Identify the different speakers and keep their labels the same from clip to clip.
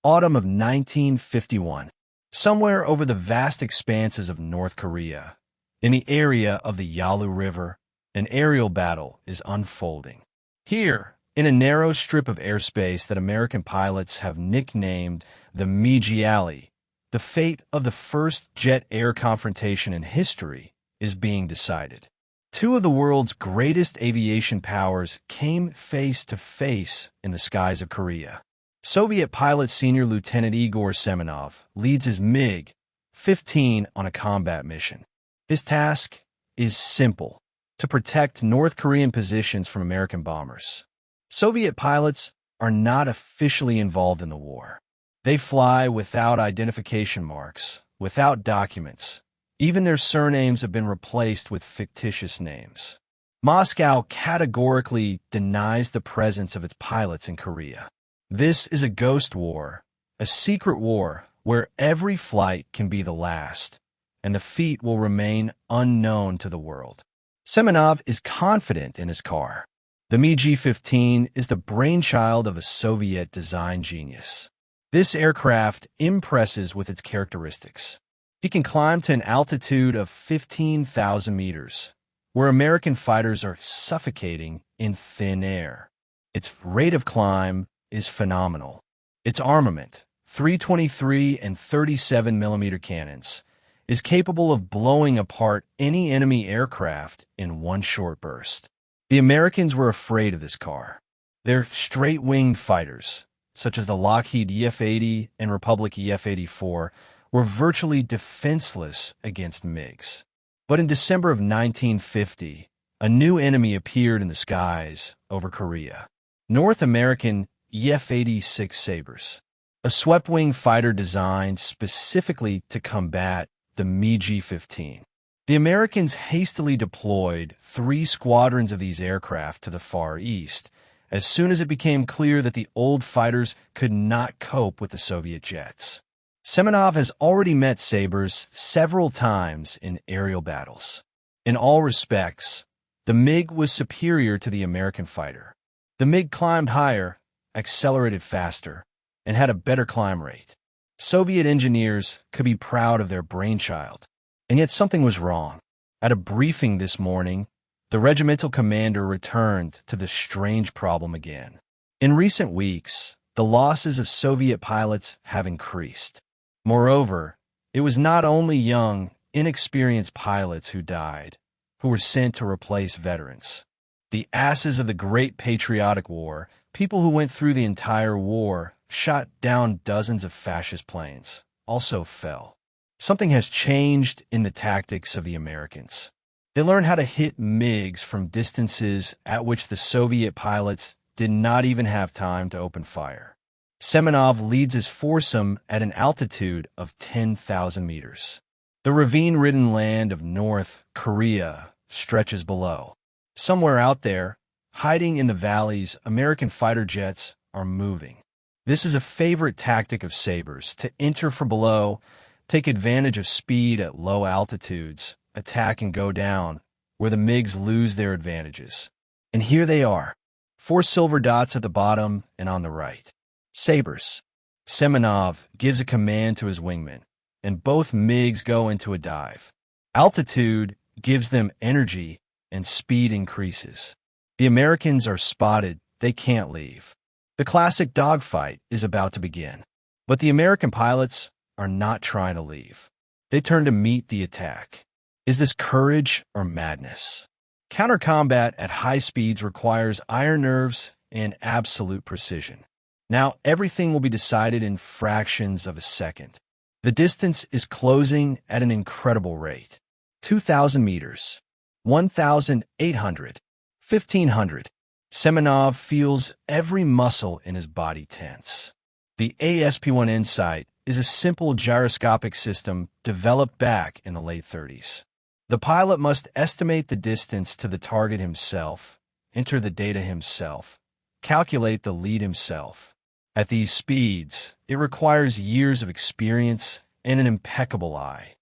Speaker 1: autumn of 1951. Somewhere over the vast expanses of North Korea, in the area of the Yalu River, an aerial battle is unfolding. Here, in a narrow strip of airspace that American pilots have nicknamed the MiG, the fate of the first jet-air confrontation in history is being decided. Two of the world's greatest aviation powers came face to face in the skies of Korea. Soviet pilot Senior Lieutenant Igor Semenov leads his MiG-15 on a combat mission. His task is simple: to protect North Korean positions from American bombers. Soviet pilots are not officially involved in the war. They fly without identification marks, without documents. Even their surnames have been replaced with fictitious names. Moscow categorically denies the presence of its pilots in Korea. This is a ghost war, a secret war where every flight can be the last, and the feat will remain unknown to the world. Semenov is confident in his car. The MiG-15 is the brainchild of a Soviet design genius. This aircraft impresses with its characteristics. It can climb to an altitude of 15,000 meters, where American fighters are suffocating in thin air. Its rate of climb is phenomenal. Its armament, 323 and 37mm cannons, is capable of blowing apart any enemy aircraft in one short burst. The Americans were afraid of this car. Their straight-winged fighters, such as the Lockheed F-80 and Republic F-84, were virtually defenseless against MiGs. But in December of 1950, a new enemy appeared in the skies over Korea: North American F-86 Sabres, a swept-wing fighter designed specifically to combat the MiG-15. The Americans hastily deployed 3 squadrons of these aircraft to the Far East as soon as it became clear that the old fighters could not cope with the Soviet jets. Semenov has already met Sabres several times in aerial battles. In all respects, the MiG was superior to the American fighter. The MiG climbed higher, accelerated faster, and had a better climb rate. Soviet engineers could be proud of their brainchild, and yet something was wrong. At a briefing this morning, the regimental commander returned to the strange problem again. In recent weeks, the losses of Soviet pilots have increased. Moreover, it was not only young, inexperienced pilots who died, who were sent to replace veterans. The asses of the Great Patriotic War, people who went through the entire war, shot down dozens of fascist planes, also fell. Something has changed in the tactics of the Americans. They learned how to hit MiGs from distances at which the Soviet pilots did not even have time to open fire. Semenov leads his foursome at an altitude of 10,000 meters. The ravine-ridden land of North Korea stretches below. Somewhere out there, hiding in the valleys, American fighter jets are moving. This is a favorite tactic of Sabres, to enter from below, take advantage of speed at low altitudes, attack and go down, where the MiGs lose their advantages. And here they are, 4 silver dots at the bottom and on the right. Sabres. Semenov gives a command to his wingmen, and both MiGs go into a dive. Altitude gives them energy, and speed increases. The Americans are spotted, they can't leave. The classic dogfight is about to begin. But the American pilots are not trying to leave. They turn to meet the attack. Is this courage or madness? Counter-combat at high speeds requires iron nerves and absolute precision. Now everything will be decided in fractions of a second. The distance is closing at an incredible rate. 2,000 meters, 1,800, 1,500. Semenov feels every muscle in his body tense. The ASP-1 Insight is a simple gyroscopic system developed back in the late 30s. The pilot must estimate the distance to the target himself, enter the data himself, calculate the lead himself. At these speeds, it requires years of experience and an impeccable eye.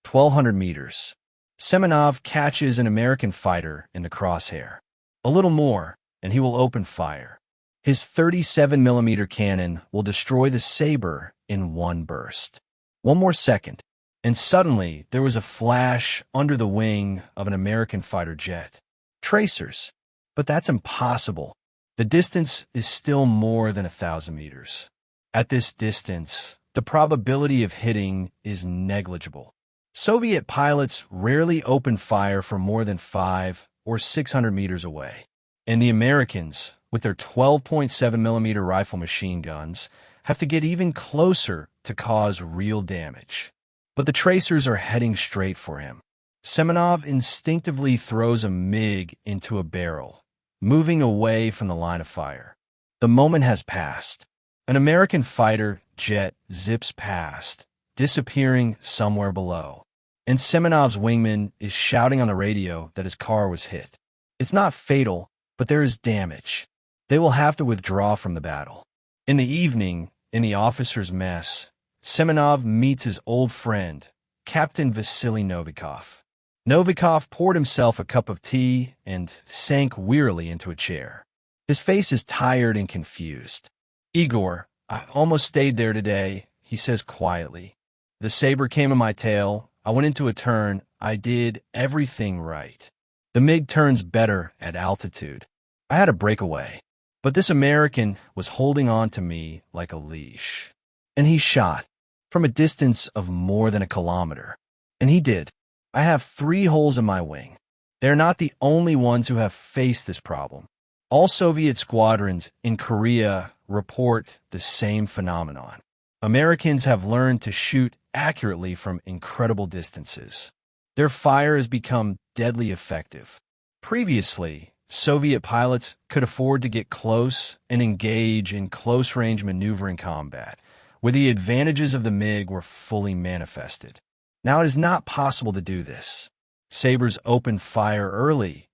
Speaker 1: 1,200 meters. Semenov catches an American fighter in the crosshair. A little more, and he will open fire. His 37mm cannon will destroy the Sabre in one burst. One more second, and suddenly there was a flash under the wing of an American fighter jet. Tracers. But that's impossible. The distance is still more than 1,000 meters. At this distance, the probability of hitting is negligible. Soviet pilots rarely open fire from more than 500 or 600 meters away. And the Americans, with their 12.7mm rifle machine guns, have to get even closer to cause real damage. But the tracers are heading straight for him. Semenov instinctively throws a MiG into a barrel, moving away from the line of fire. The moment has passed. An American fighter jet zips past, disappearing somewhere below. And Semenov's wingman is shouting on the radio that his car was hit. It's not fatal, but there is damage. They will have to withdraw from the battle. In the evening, in the officers' mess, Semenov meets his old friend, Captain Vasily Novikov. Novikov poured himself a cup of tea and sank wearily into a chair. His face is tired and confused. "Igor, I almost stayed there today," he says quietly. "The Sabre came in my tail. I went into a turn. I did everything right. The MiG turns better at altitude. I had a breakaway. But this American was holding on to me like a leash. And he shot from a distance of more than a kilometer. And he did. I have 3 holes in my wing. They're not the only ones who have faced this problem. All Soviet squadrons in Korea report the same phenomenon. Americans have learned to shoot accurately from incredible distances. Their fire has become deadly effective. Previously, Soviet pilots could afford to get close and engage in close-range maneuvering combat, where the advantages of the MiG were fully manifested. Now it is not possible to do this. Sabres open fire early,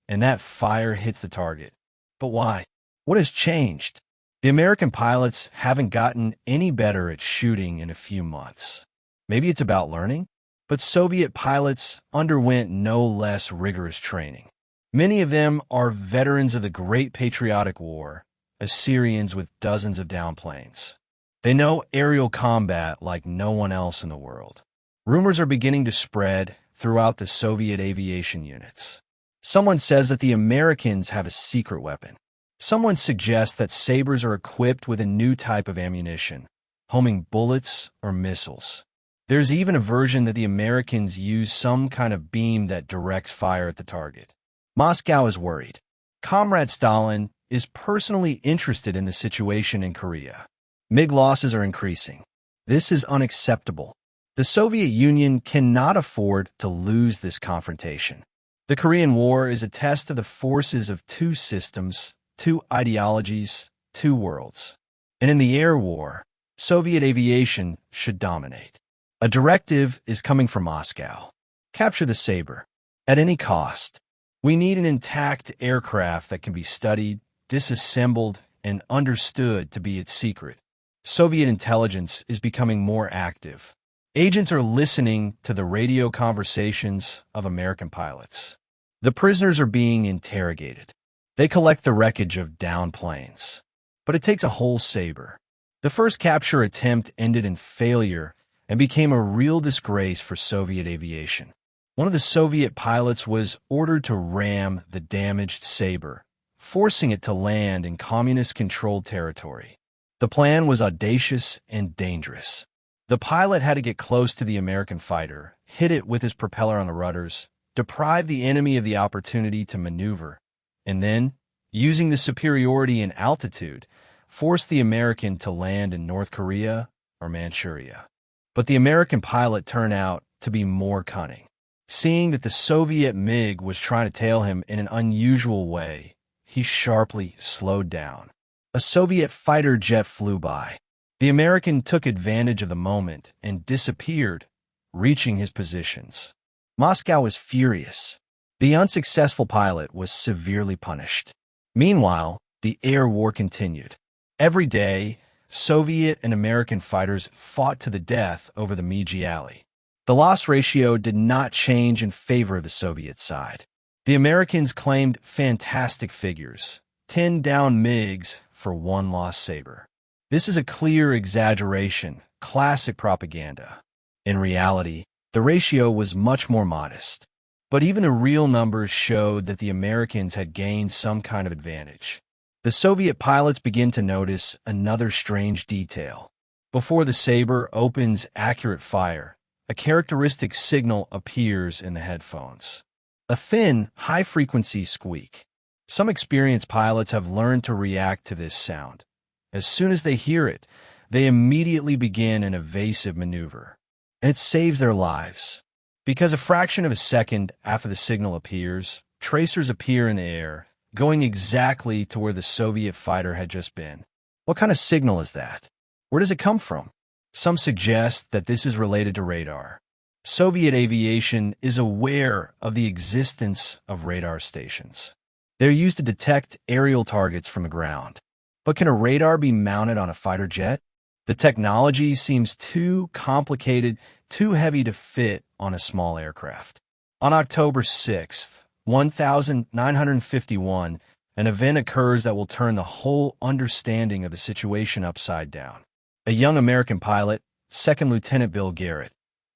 Speaker 1: and that fire hits the target. But why? What has changed? The American pilots haven't gotten any better at shooting in a few months. Maybe it's about learning? But Soviet pilots underwent no less rigorous training. Many of them are veterans of the Great Patriotic War, Assyrians with dozens of downplanes. They know aerial combat like no one else in the world. Rumors are beginning to spread throughout the Soviet aviation units. Someone says that the Americans have a secret weapon. Someone suggests that Sabres are equipped with a new type of ammunition, homing bullets or missiles. There's even a version that the Americans use some kind of beam that directs fire at the target. Moscow is worried. Comrade Stalin is personally interested in the situation in Korea. MiG losses are increasing. This is unacceptable. The Soviet Union cannot afford to lose this confrontation. The Korean War is a test of the forces of 2 systems, 2 ideologies, 2 worlds. And in the air war, Soviet aviation should dominate. A directive is coming from Moscow. Capture the Sabre. At any cost. We need an intact aircraft that can be studied, disassembled, and understood to be its secret. Soviet intelligence is becoming more active. Agents are listening to the radio conversations of American pilots. The prisoners are being interrogated. They collect the wreckage of downed planes. But it takes a whole Sabre. The first capture attempt ended in failure and became a real disgrace for Soviet aviation. One of the Soviet pilots was ordered to ram the damaged Sabre, forcing it to land in communist-controlled territory. The plan was audacious and dangerous. The pilot had to get close to the American fighter, hit it with his propeller on the rudders, deprive the enemy of the opportunity to maneuver, and then, using the superiority in altitude, force the American to land in North Korea or Manchuria. But the American pilot turned out to be more cunning. Seeing that the Soviet MiG was trying to tail him in an unusual way, he sharply slowed down. A Soviet fighter jet flew by. The American took advantage of the moment and disappeared, reaching his positions. Moscow was furious. The unsuccessful pilot was severely punished. Meanwhile, the air war continued. Every day, Soviet and American fighters fought to the death over the MiG alley. The loss ratio did not change in favor of the Soviet side. The Americans claimed fantastic figures: 10 downed MiGs, for one lost Sabre. This is a clear exaggeration, classic propaganda. In reality, the ratio was much more modest. But even the real numbers showed that the Americans had gained some kind of advantage. The Soviet pilots begin to notice another strange detail. Before the Sabre opens accurate fire, a characteristic signal appears in the headphones. A thin, high-frequency squeak. Some experienced pilots have learned to react to this sound. As soon as they hear it, they immediately begin an evasive maneuver. And it saves their lives. Because a fraction of a second after the signal appears, tracers appear in the air, going exactly to where the Soviet fighter had just been. What kind of signal is that? Where does it come from? Some suggest that this is related to radar. Soviet aviation is aware of the existence of radar stations. They're used to detect aerial targets from the ground. But can a radar be mounted on a fighter jet? The technology seems too complicated, too heavy to fit on a small aircraft. On October 6th, 1951, an event occurs that will turn the whole understanding of the situation upside down. A young American pilot, Second Lieutenant Bill Garrett,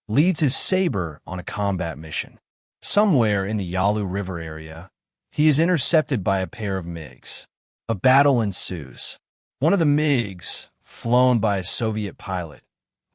Speaker 1: leads his Sabre on a combat mission. Somewhere in the Yalu River area, he is intercepted by a pair of MiGs. A battle ensues. One of the MiGs, flown by a Soviet pilot,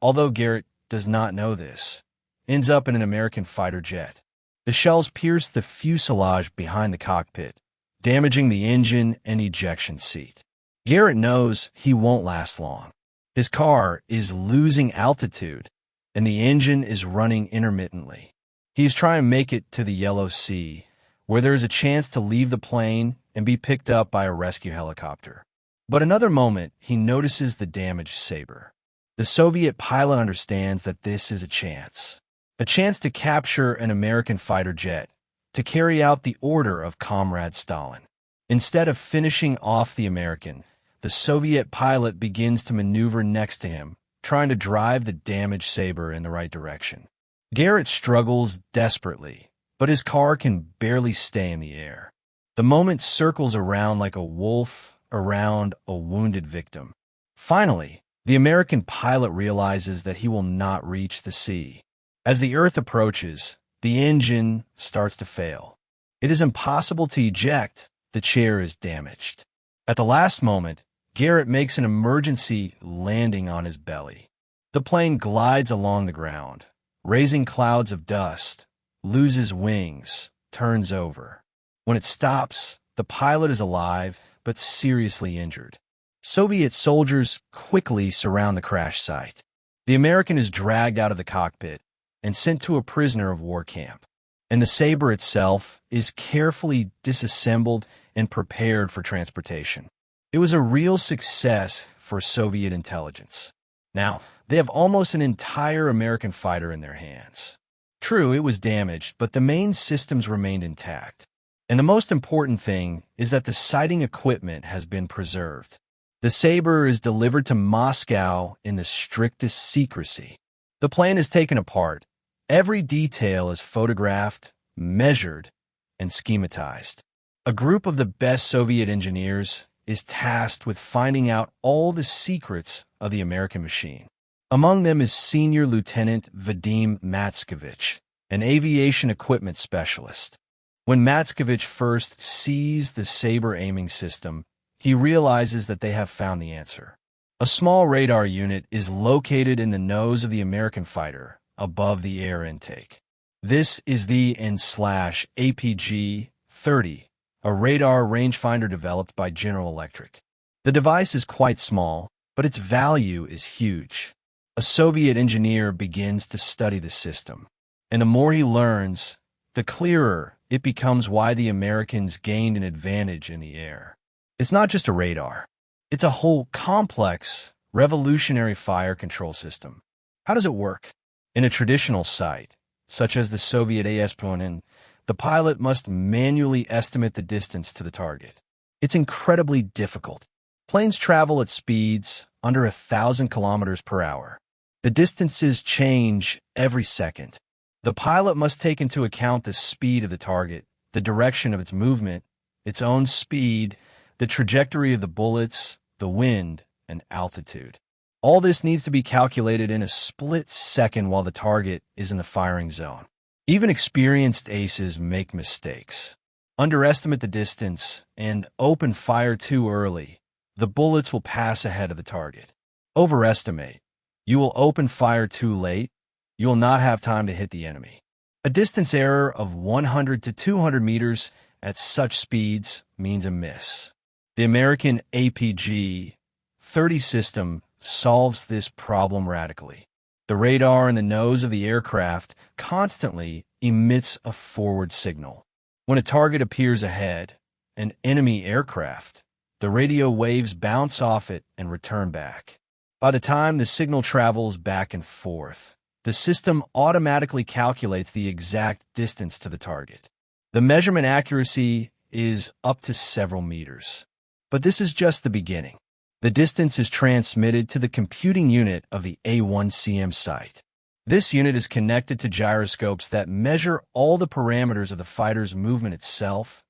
Speaker 1: although Garrett does not know this, ends up in an American fighter jet. The shells pierce the fuselage behind the cockpit, damaging the engine and ejection seat. Garrett knows he won't last long. His car is losing altitude, and the engine is running intermittently. He's trying to make it to the Yellow Sea, where there is a chance to leave the plane and be picked up by a rescue helicopter. But another moment, he notices the damaged Sabre. The Soviet pilot understands that this is a chance to capture an American fighter jet, to carry out the order of Comrade Stalin. Instead of finishing off the American, the Soviet pilot begins to maneuver next to him, trying to drive the damaged Sabre in the right direction. Garrett struggles desperately, but his car can barely stay in the air. The moment circles around like a wolf around a wounded victim. Finally, the American pilot realizes that he will not reach the sea. As the Earth approaches, the engine starts to fail. It is impossible to eject. The chair is damaged. At the last moment, Garrett makes an emergency landing on his belly. The plane glides along the ground, raising clouds of dust, loses wings, turns over. When it stops, the pilot is alive but seriously injured. Soviet soldiers quickly surround the crash site. The American is dragged out of the cockpit and sent to a prisoner of war camp, and the Sabre itself is carefully disassembled and prepared for transportation. It was a real success for Soviet intelligence. Now, they have almost an entire American fighter in their hands. True, it was damaged, but the main systems remained intact. And the most important thing is that the sighting equipment has been preserved. The Sabre is delivered to Moscow in the strictest secrecy. The plane is taken apart. Every detail is photographed, measured, and schematized. A group of the best Soviet engineers is tasked with finding out all the secrets of the American machine. Among them is Senior Lieutenant Vadim Matskovich, an aviation equipment specialist. When Matskovich first sees the Sabre aiming system, he realizes that they have found the answer. A small radar unit is located in the nose of the American fighter, above the air intake. This is the APG-30, a radar rangefinder developed by General Electric. The device is quite small, but its value is huge. A Soviet engineer begins to study the system, and the more he learns, the clearer it becomes why the Americans gained an advantage in the air. It's not just a radar. It's a whole complex, revolutionary fire control system. How does it work? In a traditional site, such as the Soviet AS-1, the pilot must manually estimate the distance to the target. It's incredibly difficult. Planes travel at speeds under 1,000 kilometers per hour. The distances change every second. The pilot must take into account the speed of the target, the direction of its movement, its own speed, the trajectory of the bullets, the wind, and altitude. All this needs to be calculated in a split second while the target is in the firing zone. Even experienced aces make mistakes. Underestimate the distance and open fire too early. The bullets will pass ahead of the target. Overestimate. You will open fire too late. You will not have time to hit the enemy. A distance error of 100 to 200 meters at such speeds means a miss. The American APG-30 system solves this problem radically. The radar in the nose of the aircraft constantly emits a forward signal. When a target appears ahead, an enemy aircraft, the radio waves bounce off it and return back. By the time the signal travels back and forth, the system automatically calculates the exact distance to the target. The measurement accuracy is up to several meters. But this is just the beginning. The distance is transmitted to the computing unit of the A1CM site. This unit is connected to gyroscopes that measure all the parameters of the fighter's movement itself,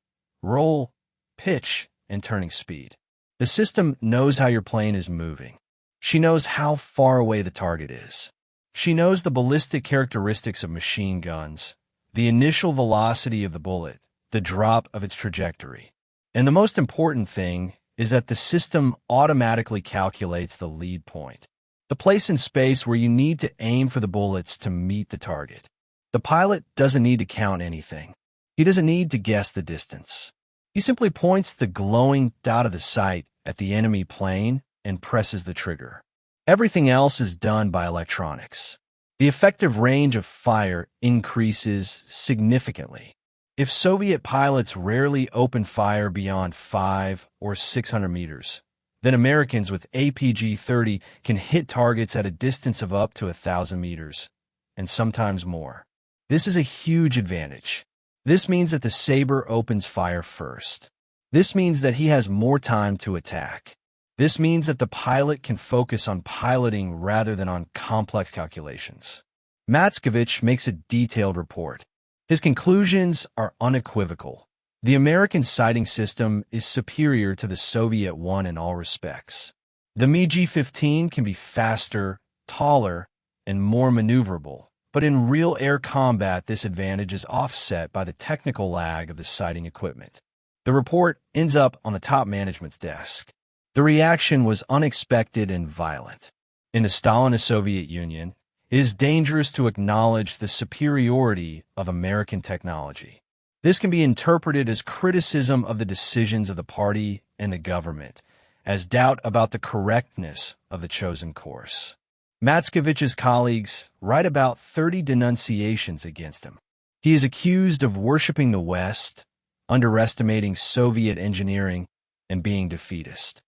Speaker 1: roll, pitch, and turning speed. The system knows how your plane is moving. She knows how far away the target is. She knows the ballistic characteristics of machine guns, the initial velocity of the bullet, the drop of its trajectory. And the most important thing is that the system automatically calculates the lead point, the place in space where you need to aim for the bullets to meet the target. The pilot doesn't need to count anything. He doesn't need to guess the distance. He simply points the glowing dot of the sight at the enemy plane and presses the trigger. Everything else is done by electronics. The effective range of fire increases significantly. If Soviet pilots rarely open fire beyond 500 or 600 meters, then Americans with APG-30 can hit targets at a distance of up to 1,000 meters, and sometimes more. This is a huge advantage. This means that the Sabre opens fire first. This means that he has more time to attack. This means that the pilot can focus on piloting rather than on complex calculations. Matskovich makes a detailed report. His conclusions are unequivocal. The American sighting system is superior to the Soviet one in all respects. The MiG-15 can be faster, taller, and more maneuverable, but in real air combat this advantage is offset by the technical lag of the sighting equipment. The report ends up on the top management's desk. The reaction was unexpected and violent. In the Stalinist Soviet Union, it is dangerous to acknowledge the superiority of American technology. This can be interpreted as criticism of the decisions of the party and the government, as doubt about the correctness of the chosen course. Matskovich's colleagues write about 30 denunciations against him. He is accused of worshiping the West, underestimating Soviet engineering, and being defeatist.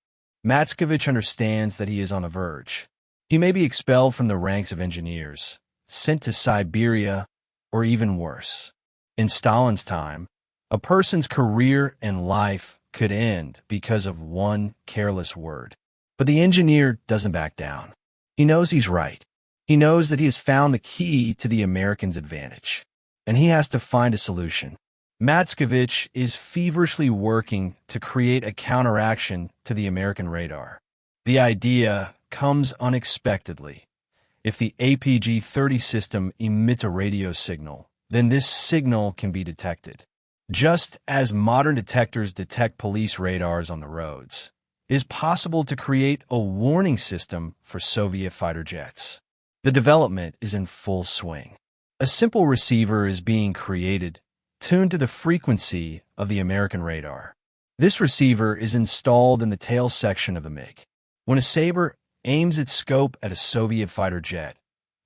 Speaker 1: Matskovich understands that he is on the verge. He may be expelled from the ranks of engineers, sent to Siberia, or even worse. In Stalin's time, a person's career and life could end because of one careless word. But the engineer doesn't back down. He knows he's right. He knows that he has found the key to the Americans' advantage, and he has to find a solution. Matskovich is feverishly working to create a counteraction to the American radar. The idea comes unexpectedly. If the APG-30 system emits a radio signal, then this signal can be detected. Just as modern detectors detect police radars on the roads, it is possible to create a warning system for Soviet fighter jets. The development is in full swing. A simple receiver is being created, tuned to the frequency of the American radar. This receiver is installed in the tail section of the MiG. When a Sabre aims its scope at a Soviet fighter jet,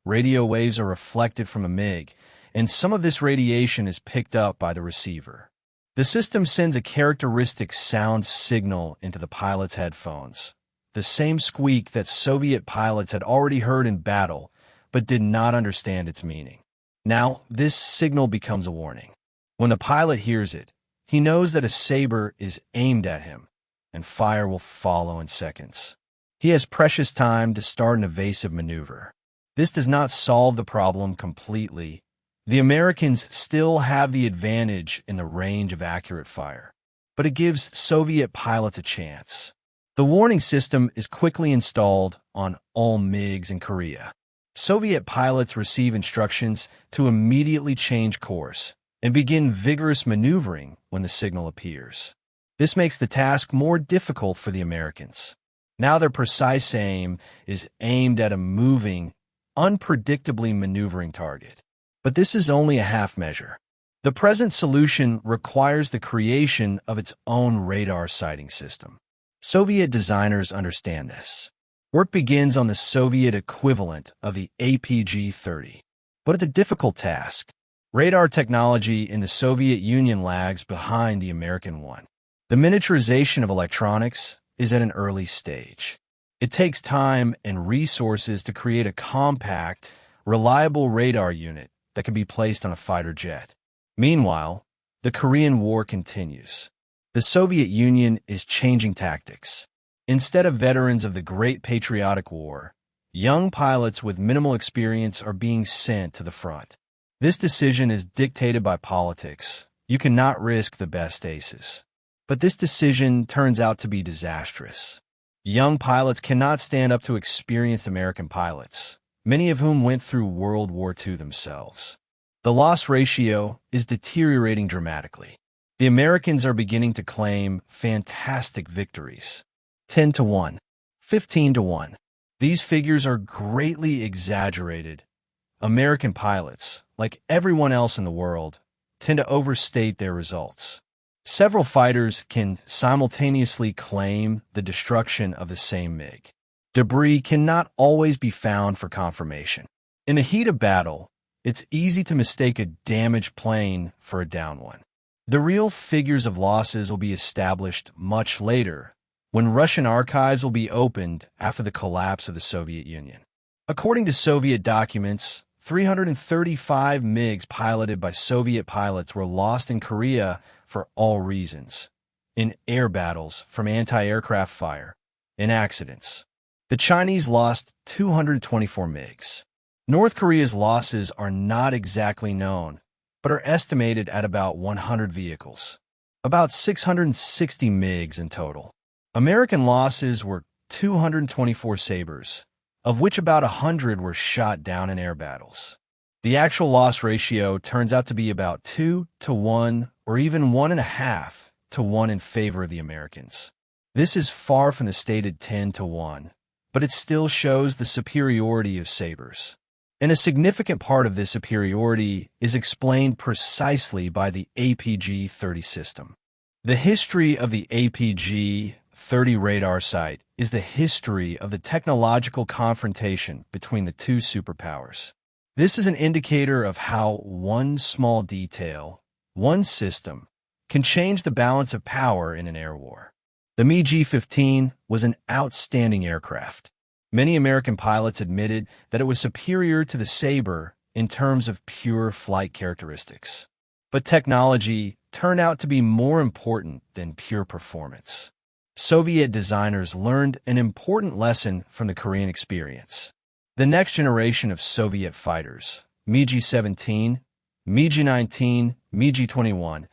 Speaker 1: radio waves are reflected from a MiG, and some of this radiation is picked up by the receiver. The system sends a characteristic sound signal into the pilot's headphones, the same squeak that Soviet pilots had already heard in battle, but did not understand its meaning. Now, this signal becomes a warning. When the pilot hears it, he knows that a Sabre is aimed at him, and fire will follow in seconds. He has precious time to start an evasive maneuver. This does not solve the problem completely. The Americans still have the advantage in the range of accurate fire, but it gives Soviet pilots a chance. The warning system is quickly installed on all MiGs in Korea. Soviet pilots receive instructions to immediately change course and begin vigorous maneuvering when the signal appears. This makes the task more difficult for the Americans. Now their precise aim is aimed at a moving, unpredictably maneuvering target. But this is only a half measure. The present solution requires the creation of its own radar sighting system. Soviet designers understand this. Work begins on the Soviet equivalent of the APG-30. But it's a difficult task. Radar technology in the Soviet Union lags behind the American one. The miniaturization of electronics is at an early stage. It takes time and resources to create a compact, reliable radar unit that can be placed on a fighter jet. Meanwhile, the Korean War continues. The Soviet Union is changing tactics. Instead of veterans of the Great Patriotic War, young pilots with minimal experience are being sent to the front. This decision is dictated by politics. You cannot risk the best aces. But this decision turns out to be disastrous. Young pilots cannot stand up to experienced American pilots, many of whom went through World War II themselves. The loss ratio is deteriorating dramatically. The Americans are beginning to claim fantastic victories. 10-1, 15-1. These figures are greatly exaggerated. American pilots, like everyone else in the world, tend to overstate their results. Several fighters can simultaneously claim the destruction of the same MiG. Debris cannot always be found for confirmation. In the heat of battle, it's easy to mistake a damaged plane for a down one. The real figures of losses will be established much later, when Russian archives will be opened after the collapse of the Soviet Union. According to Soviet documents, 335 MiGs piloted by Soviet pilots were lost in Korea for all reasons: in air battles, from anti-aircraft fire, in accidents. The Chinese lost 224 MiGs. North Korea's losses are not exactly known, but are estimated at about 100 vehicles, about 660 MiGs in total. American losses were 224 Sabres, of which about 100 were shot down in air battles. The actual loss ratio turns out to be about 2-1 or even 1.5-1 in favor of the Americans. This is far from the stated 10-1, but it still shows the superiority of Sabres. And a significant part of this superiority is explained precisely by the APG-30 system. The history of the APG-30 radar sight is the history of the technological confrontation between the two superpowers. This is an indicator of how one small detail, one system, can change the balance of power in an air war. The MiG-15 was an outstanding aircraft. Many American pilots admitted that it was superior to the Sabre in terms of pure flight characteristics. But technology turned out to be more important than pure performance. Soviet designers learned an important lesson from the Korean experience. The next generation of Soviet fighters, MiG-17, MiG-19, MiG-21,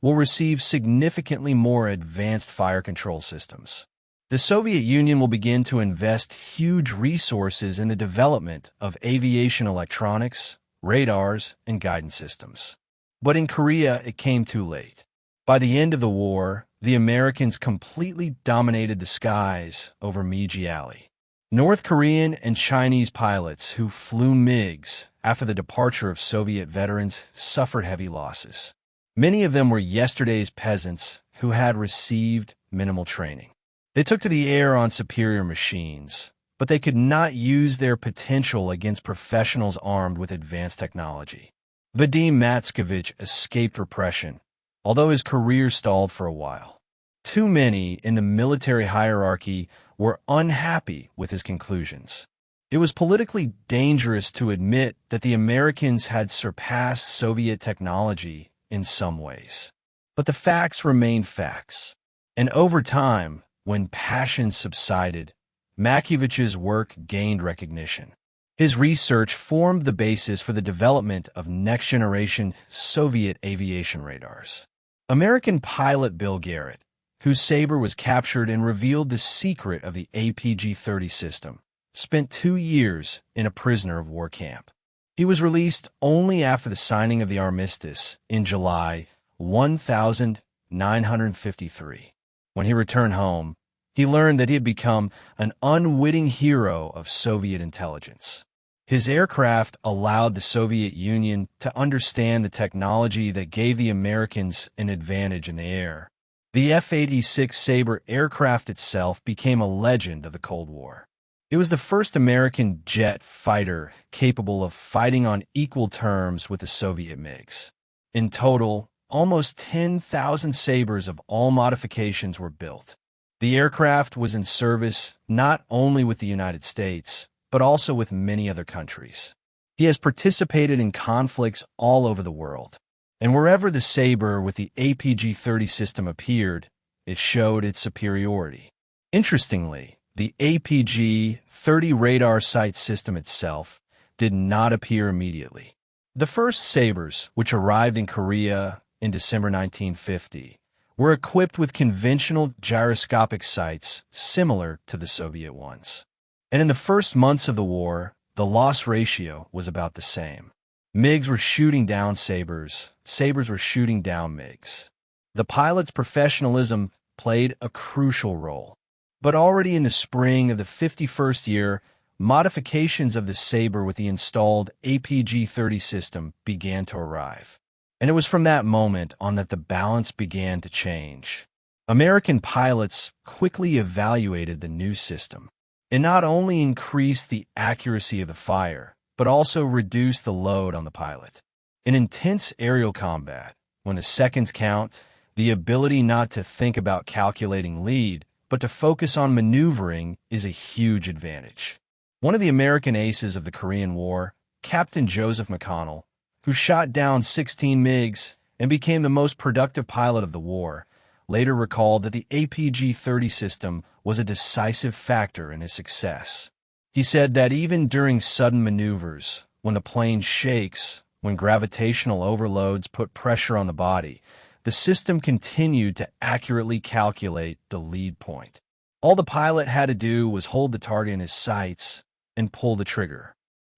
Speaker 1: will receive significantly more advanced fire control systems. The Soviet Union will begin to invest huge resources in the development of aviation electronics, radars, and guidance systems. But in Korea, it came too late. By the end of the war, the Americans completely dominated the skies over MiG Alley. North Korean and Chinese pilots who flew MiGs after the departure of Soviet veterans suffered heavy losses. Many of them were yesterday's peasants who had received minimal training. They took to the air on superior machines, but they could not use their potential against professionals armed with advanced technology. Vadim Matskevich escaped repression, although his career stalled for a while. Too many in the military hierarchy were unhappy with his conclusions. It was politically dangerous to admit that the Americans had surpassed Soviet technology in some ways. But the facts remained facts. And over time, when passion subsided, Matkevich's work gained recognition. His research formed the basis for the development of next-generation Soviet aviation radars. American pilot Bill Garrett, whose Sabre was captured and revealed the secret of the APG-30 system, spent 2 years in a prisoner of war camp. He was released only after the signing of the armistice in July 1953. When he returned home, he learned that he had become an unwitting hero of Soviet intelligence. His aircraft allowed the Soviet Union to understand the technology that gave the Americans an advantage in the air. The F-86 Sabre aircraft itself became a legend of the Cold War. It was the first American jet fighter capable of fighting on equal terms with the Soviet MiGs. In total, almost 10,000 Sabres of all modifications were built. The aircraft was in service not only with the United States, but also with many other countries. He has participated in conflicts all over the world, and wherever the Sabre with the APG-30 system appeared, it showed its superiority. Interestingly, the APG-30 radar sight system itself did not appear immediately. The first Sabres, which arrived in Korea in December 1950, were equipped with conventional gyroscopic sights similar to the Soviet ones. And in the first months of the war, the loss ratio was about the same. MiGs were shooting down Sabres, Sabres were shooting down MiGs. The pilot's professionalism played a crucial role. But already in the spring of the 51st year, modifications of the Sabre with the installed APG-30 system began to arrive. And it was from that moment on that the balance began to change. American pilots quickly evaluated the new system. It not only increased the accuracy of the fire, but also reduced the load on the pilot. In intense aerial combat, when the seconds count, the ability not to think about calculating lead, but to focus on maneuvering is a huge advantage. One of the American aces of the Korean War, Captain Joseph McConnell, who shot down 16 MiGs and became the most productive pilot of the war, later recalled that the APG-30 system was a decisive factor in his success. He said that even during sudden maneuvers, when the plane shakes, when gravitational overloads put pressure on the body, the system continued to accurately calculate the lead point. All the pilot had to do was hold the target in his sights and pull the trigger.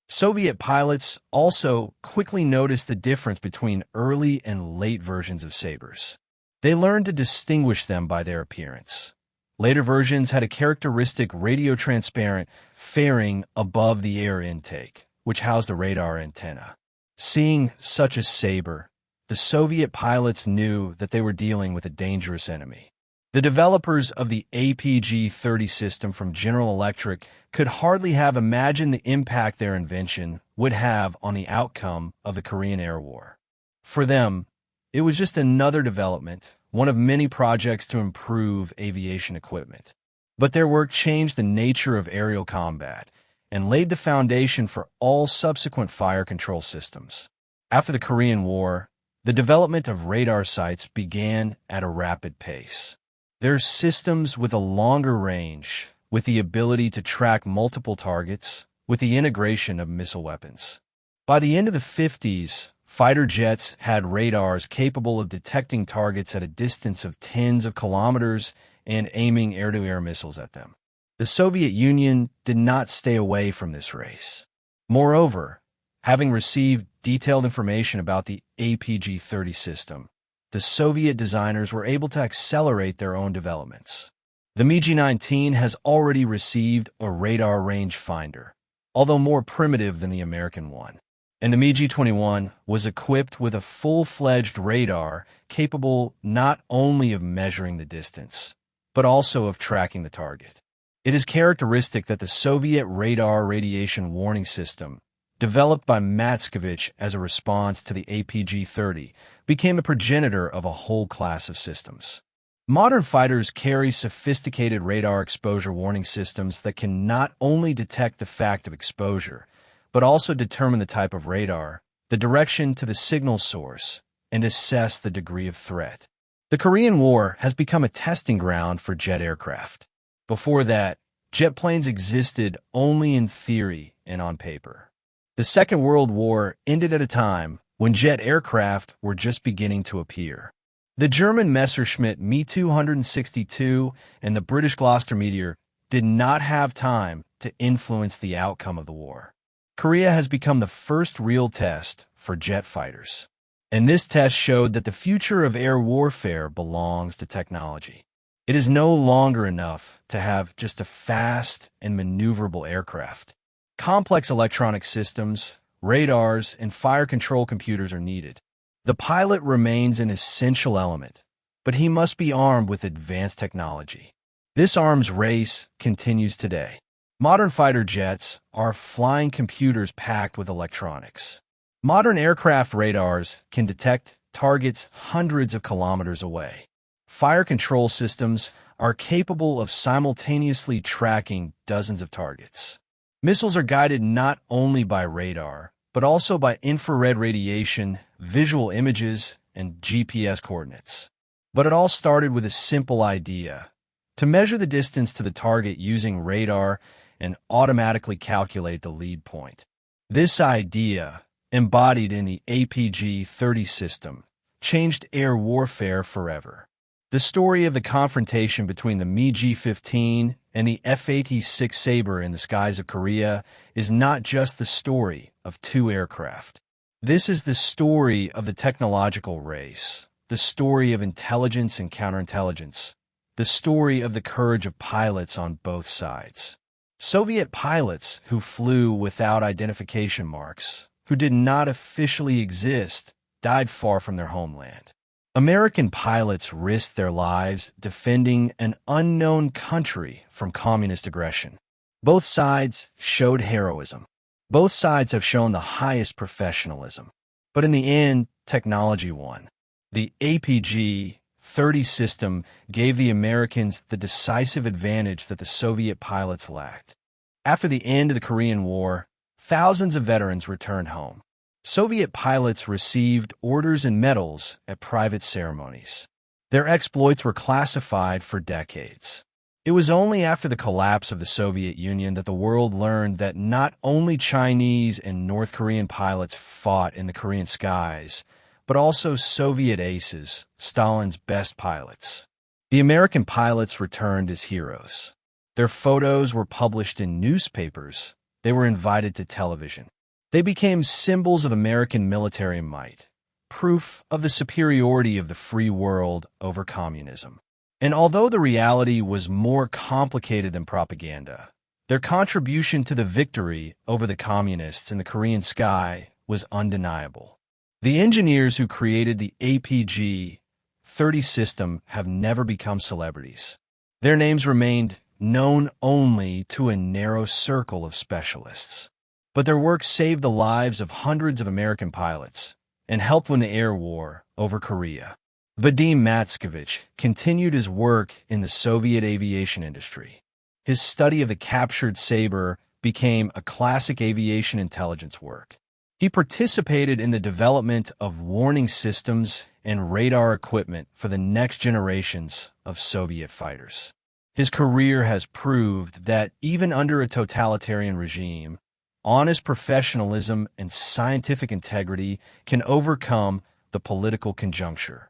Speaker 1: Soviet pilots also quickly noticed the difference between early and late versions of Sabres. They learned to distinguish them by their appearance. Later versions had a characteristic radio-transparent fairing above the air intake, which housed a radar antenna. Seeing such a Sabre, the Soviet pilots knew that they were dealing with a dangerous enemy. The developers of the APG-30 system from General Electric could hardly have imagined the impact their invention would have on the outcome of the Korean Air War. For them, it was just another development, one of many projects to improve aviation equipment. But their work changed the nature of aerial combat and laid the foundation for all subsequent fire control systems. After the Korean War, the development of radar sights began at a rapid pace. They're systems with a longer range, with the ability to track multiple targets, with the integration of missile weapons. By the end of the 50s, fighter jets had radars capable of detecting targets at a distance of tens of kilometers and aiming air-to-air missiles at them. The Soviet Union did not stay away from this race. Moreover, having received detailed information about the APG-30 system, the Soviet designers were able to accelerate their own developments. The MiG-19 has already received a radar rangefinder, although more primitive than the American one. And the MiG-21 was equipped with a full-fledged radar capable not only of measuring the distance, but also of tracking the target. It is characteristic that the Soviet radar radiation warning system, developed by Matskovich as a response to the APG-30, became a progenitor of a whole class of systems. Modern fighters carry sophisticated radar exposure warning systems that can not only detect the fact of exposure, but also determine the type of radar, the direction to the signal source, and assess the degree of threat. The Korean War has become a testing ground for jet aircraft. Before that, jet planes existed only in theory and on paper. The Second World War ended at a time when jet aircraft were just beginning to appear. The German Messerschmitt Me-262 and the British Gloucester Meteor did not have time to influence the outcome of the war. Korea has become the first real test for jet fighters. And this test showed that the future of air warfare belongs to technology. It is no longer enough to have just a fast and maneuverable aircraft. Complex electronic systems, radars, and fire control computers are needed. The pilot remains an essential element, but he must be armed with advanced technology. This arms race continues today. Modern fighter jets are flying computers packed with electronics. Modern aircraft radars can detect targets hundreds of kilometers away. Fire control systems are capable of simultaneously tracking dozens of targets. Missiles are guided not only by radar, but also by infrared radiation, visual images, and GPS coordinates. But it all started with a simple idea: to measure the distance to the target using radar and automatically calculate the lead point. This idea, embodied in the APG-30 system, changed air warfare forever. The story of the confrontation between the MiG-15 and the F-86 Sabre in the skies of Korea is not just the story of two aircraft. This is the story of the technological race, the story of intelligence and counterintelligence, the story of the courage of pilots on both sides. Soviet pilots who flew without identification marks, who did not officially exist, died far from their homeland. American pilots risked their lives defending an unknown country from communist aggression. Both sides showed heroism. Both sides have shown the highest professionalism. But in the end, technology won. The APG-30 system gave the Americans the decisive advantage that the Soviet pilots lacked. After the end of the Korean War, thousands of veterans returned home. Soviet pilots received orders and medals at private ceremonies. Their exploits were classified for decades. It was only after the collapse of the Soviet Union that the world learned that not only Chinese and North Korean pilots fought in the Korean skies, but also Soviet aces, Stalin's best pilots. The American pilots returned as heroes. Their photos were published in newspapers. They were invited to television. They became symbols of American military might, proof of the superiority of the free world over communism. And although the reality was more complicated than propaganda, their contribution to the victory over the communists in the Korean sky was undeniable. The engineers who created the APG-30 system have never become celebrities. Their names remained known only to a narrow circle of specialists. But their work saved the lives of hundreds of American pilots and helped win the air war over Korea. Vadim Matskovich continued his work in the Soviet aviation industry. His study of the captured Sabre became a classic aviation intelligence work. He participated in the development of warning systems and radar equipment for the next generations of Soviet fighters. His career has proved that even under a totalitarian regime, honest professionalism and scientific integrity can overcome the political conjuncture.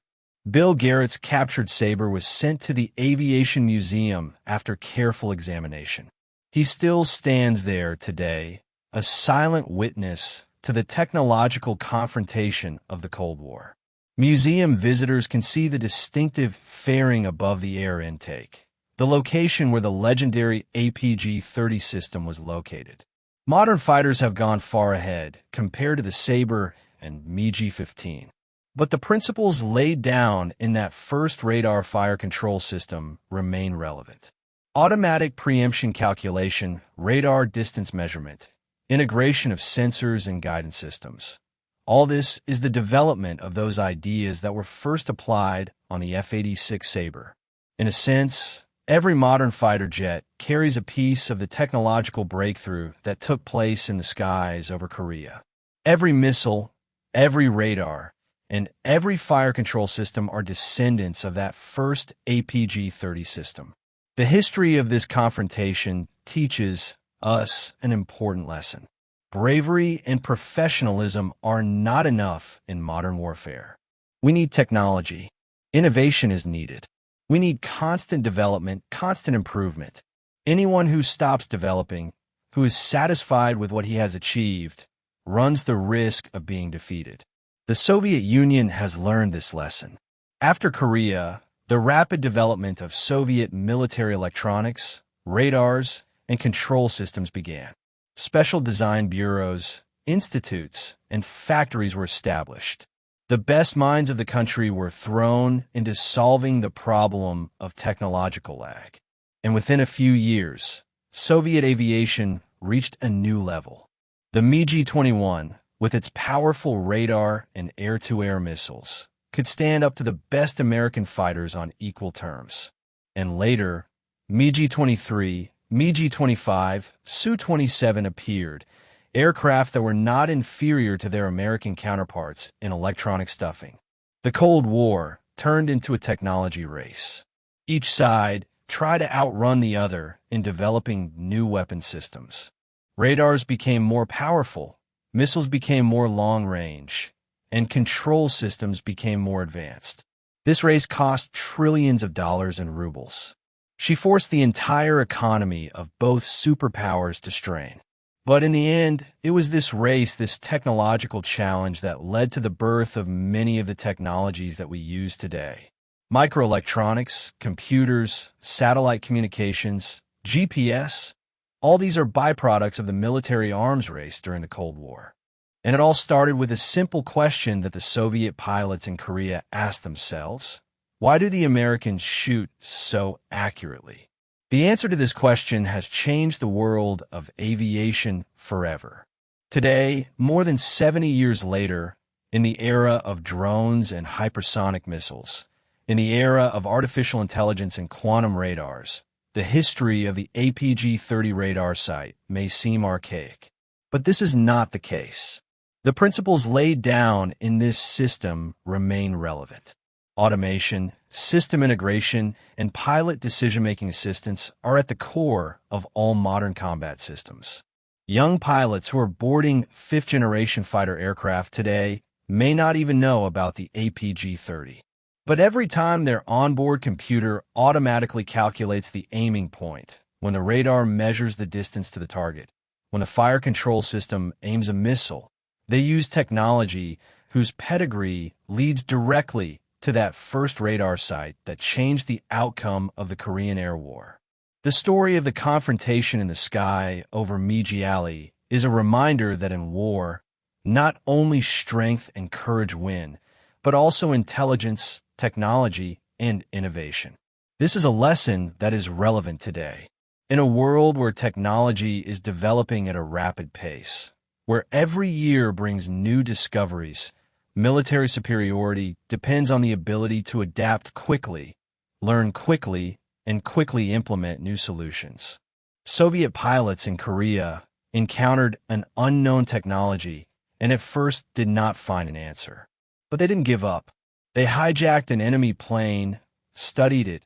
Speaker 1: Bill Garrett's captured Sabre was sent to the Aviation Museum after careful examination. He still stands there today, a silent witness to the technological confrontation of the Cold War. Museum visitors can see the distinctive fairing above the air intake, the location where the legendary APG-30 system was located. Modern fighters have gone far ahead compared to the Sabre and MiG-15. But the principles laid down in that first radar fire control system remain relevant. Automatic preemption calculation, radar distance measurement, integration of sensors and guidance systems. All this is the development of those ideas that were first applied on the F-86 Sabre. In a sense, every modern fighter jet carries a piece of the technological breakthrough that took place in the skies over Korea. Every missile, every radar, and every fire control system are descendants of that first APG-30 system. The history of this confrontation teaches us an important lesson. Bravery and professionalism are not enough in modern warfare. We need technology, Innovation is needed. We need constant development, constant improvement. Anyone who stops developing, who is satisfied with what he has achieved, runs the risk of being defeated. The Soviet Union has learned this lesson. After Korea, the rapid development of Soviet military electronics, radars, and control systems began. Special design bureaus, institutes, and factories were established. The best minds of the country were thrown into solving the problem of technological lag. And within a few years, Soviet aviation reached a new level. The MiG-21, with its powerful radar and air-to-air missiles, could stand up to the best American fighters on equal terms. And later, MiG-23, MiG-25, Su-27 appeared, aircraft that were not inferior to their American counterparts in electronic stuffing. The Cold War turned into a technology race. Each side tried to outrun the other in developing new weapon systems. Radars became more powerful, missiles became more long-range, and control systems became more advanced. This race cost trillions of dollars in rubles. She forced the entire economy of both superpowers to strain. But in the end, it was this race, this technological challenge that led to the birth of many of the technologies that we use today. Microelectronics, computers, satellite communications, GPS, all these are byproducts of the military arms race during the Cold War. And it all started with a simple question that the Soviet pilots in Korea asked themselves: why do the Americans shoot so accurately? The answer to this question has changed the world of aviation forever. Today, more than 70 years later, in the era of drones and hypersonic missiles, in the era of artificial intelligence and quantum radars, the history of the APG-30 radar sight may seem archaic. But this is not the case. The principles laid down in this system remain relevant. Automation, system integration, and pilot decision-making assistance are at the core of all modern combat systems. Young pilots who are boarding fifth-generation fighter aircraft today may not even know about the APG-30. But every time their onboard computer automatically calculates the aiming point, when the radar measures the distance to the target, when the fire control system aims a missile, they use technology whose pedigree leads directly to that first radar sight that changed the outcome of the Korean Air War. The story of the confrontation in the sky over Migiali is a reminder that in war, not only strength and courage win, but also intelligence, technology, and innovation. This is a lesson that is relevant today. In a world where technology is developing at a rapid pace, where every year brings new discoveries, military superiority depends on the ability to adapt quickly, learn quickly, and quickly implement new solutions. Soviet pilots in Korea encountered an unknown technology and at first did not find an answer. But they didn't give up. They hijacked an enemy plane, studied it,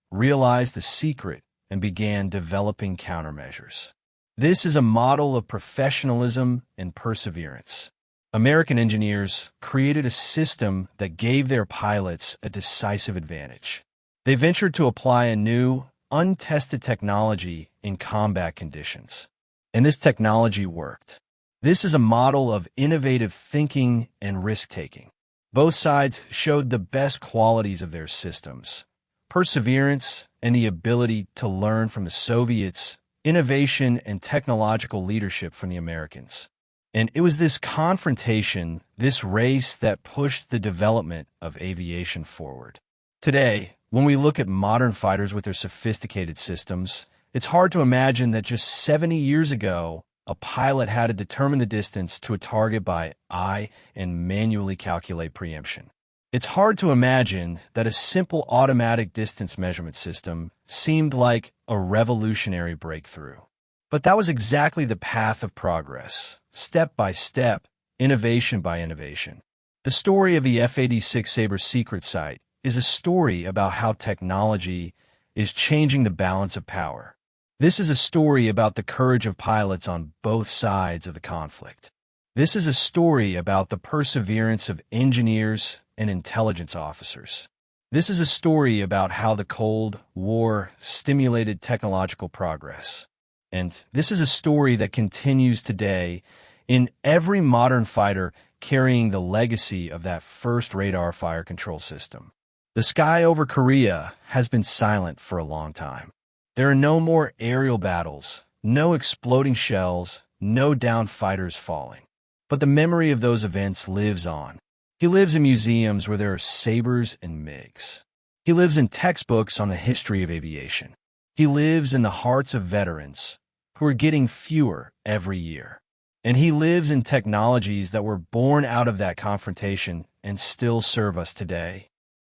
Speaker 1: realized the secret, and began developing countermeasures. This is a model of professionalism and perseverance. American engineers created a system that gave their pilots a decisive advantage. They ventured to apply a new, untested technology in combat conditions. And this technology worked. This is a model of innovative thinking and risk-taking. Both sides showed the best qualities of their systems: perseverance and the ability to learn from the Soviets, innovation and technological leadership from the Americans. And it was this confrontation, this race, that pushed the development of aviation forward. Today, when we look at modern fighters with their sophisticated systems, it's hard to imagine that just 70 years ago, a pilot had to determine the distance to a target by eye and manually calculate preemption. It's hard to imagine that a simple automatic distance measurement system seemed like a revolutionary breakthrough. But that was exactly the path of progress, step by step, innovation by innovation. The story of the F-86 Sabres secret sight is a story about how technology is changing the balance of power. This is a story about the courage of pilots on both sides of the conflict. This is a story about the perseverance of engineers and intelligence officers. This is a story about how the Cold War stimulated technological progress. And this is a story that continues today in every modern fighter carrying the legacy of that first radar fire control system. The sky over Korea has been silent for a long time. There are no more aerial battles, no exploding shells, no downed fighters falling. But the memory of those events lives on. He lives in museums where there are Sabres and MiGs. He lives in textbooks on the history of aviation. He lives in the hearts of veterans who are getting fewer every year. And he lives in technologies that were born out of that confrontation and still serve us today.